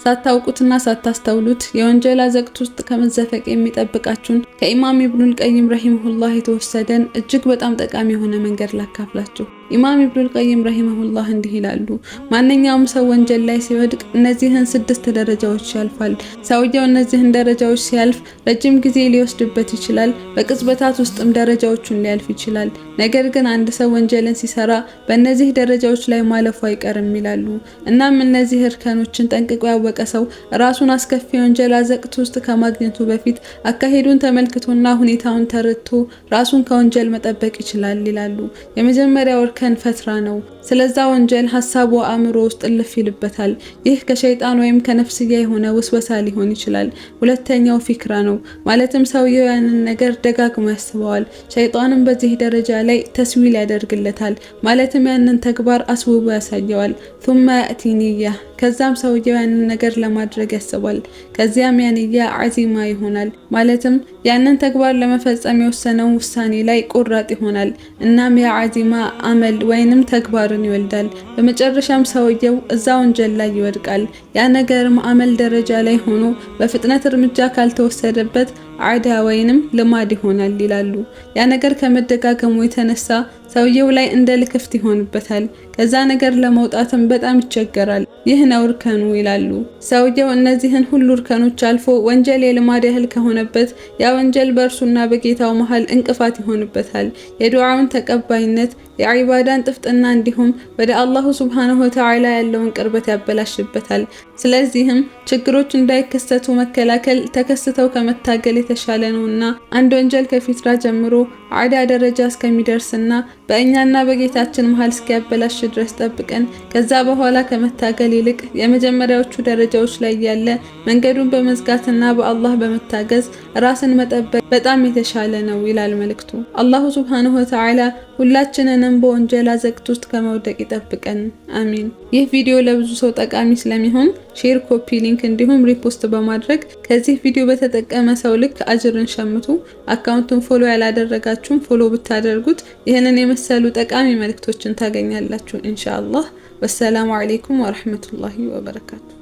ሳታውቁትና ሳታስተውሉት የወንጀል አዘቅት ውስጥ ከመዘፈቅ የሚጠብቃችሁን ከኢማም ኢብኑል ቀይም ረሂመሁላህ የተወሰደን እጅግ በጣም ጠቃሚ የሆነ መንገድ ላካፍላችሁ። ኢማም ኢብኑል ቀይም ረሂመሁላህ እንዲህ ይላሉ፣ ማንኛውም ሰው ወንጀል ላይ ሲወድቅ እነዚህን 6 ደረጃዎች ያልፋል። ሰውየው እነዚህን ደረጃዎች ሲያልፍ ረጅም ጊዜ ሊወስድበት ይችላል። በቅጽበታት ውስጥም ደረጃዎቹን ሊያልፍ ይችላል። ነገር ግን አንድ ሰው ወንጀልን ሲሰራ በእነዚህ ደረጃዎች ላይ ማለፉ አይቀርም ይላሉ። እናም እነዚህ እርከኖችን ጠንቅቆ ያወቀ ሰው ራሱን አስከፊ ወንጀል አዘቅት ውስጥ ከማግኘቱ በፊት አካሄዱን ተመልክቶና ሁኔታውን ተረድቶ ራሱን ከወንጀል መጠበቅ ይችላል ይላሉ። የመጀመሪያው እርከን ፈትራ ነው። ስለዛ ወንጀል ሐሳቡ አእምሮ ውስጥ እልፍ ይልበታል። ይህ ከሸይጣን ወይም ከነፍስያ የሆነ ውስወሳ ሊሆን ይችላል። ሁለተኛው ፊክራ ነው። ማለትም ሰውየው ያንን ነገር ደጋግሞ ያስበዋል። ሸይጣንም በዚህ ደረጃ ላይ ተስዊል ያደርግለታል። ማለትም ያንን ተግባር አስውቦ ያሳየዋል። ثم يأتي نية ከዛም ሰውየው ያንን ነገር ለማድረግ ያስባል። ከዚያም ያንያ አዚማ ይሆናል። ማለትም ያንን ተግባር ለመፈጸም የወሰነው ውሳኔ ላይ ቁራጥ ይሆናል። እናም ያ አዚማ አመል ወይንም ተግባርን ይወልዳል። በመጨረሻም ሰውየው እዛ ወንጀል ላይ ይወድቃል። ያ ነገርም አመል ደረጃ ላይ ሆኖ በፍጥነት እርምጃ ካልተወሰደበት አዳ ወይንም ልማድ ይሆናል ይላሉ። ያ ነገር ከመደጋገሙ የተነሳ ሰውየው ላይ እንደ ልክፍት ይሆንበታል። ከዛ ነገር ለመውጣትም በጣም ይቸገራል። ይህ ነው እርከኑ ይላሉ። ሰውየው እነዚህን ሁሉ እርከኖች አልፎ ወንጀል የልማድ ያህል ከሆነበት ያ ወንጀል በእርሱና በጌታው መሃል እንቅፋት ይሆንበታል። የዱዓውን ተቀባይነት፣ የዒባዳን ጥፍጥና እንዲሁም ወደ አላሁ ሱብሓነሁ ወተዓላ ያለውን ቅርበት ያበላሽበታል። ስለዚህም ችግሮች እንዳይከሰቱ መከላከል ተከስተው ከመታገል የተሻለ ነውና አንድ ወንጀል ከፊትራ ጀምሮ አዳ ደረጃ እስከሚደርስና በእኛና በጌታችን መሃል እስኪያበላሽ ድረስ ጠብቀን ከዛ በኋላ ከመታገል ይልቅ የመጀመሪያዎቹ ደረጃዎች ላይ ያለ መንገዱን በመዝጋትና በአላህ በመታገዝ ራስን መጠበቅ በጣም የተሻለ ነው ይላል መልእክቱ። አላሁ ሱብሓነሁ ወተዓላ ሁላችንንም በወንጀል አዘቅት ውስጥ ከመውደቅ ይጠብቀን። አሚን። ይህ ቪዲዮ ለብዙ ሰው ጠቃሚ ስለሚሆን ሼር፣ ኮፒ ሊንክ እንዲሁም ሪፖስት በማድረግ ከዚህ ቪዲዮ በተጠቀመ ሰው ልክ አጅርን ሸምቱ። አካውንቱን ፎሎ ያላደረጋችሁም ፎሎ ብታደርጉት ይህንን የመሰሉ ጠቃሚ መልእክቶችን ታገኛላችሁ ኢንሻአላህ። ወሰላሙ አለይኩም ወራህመቱላሂ ወበረካቱ።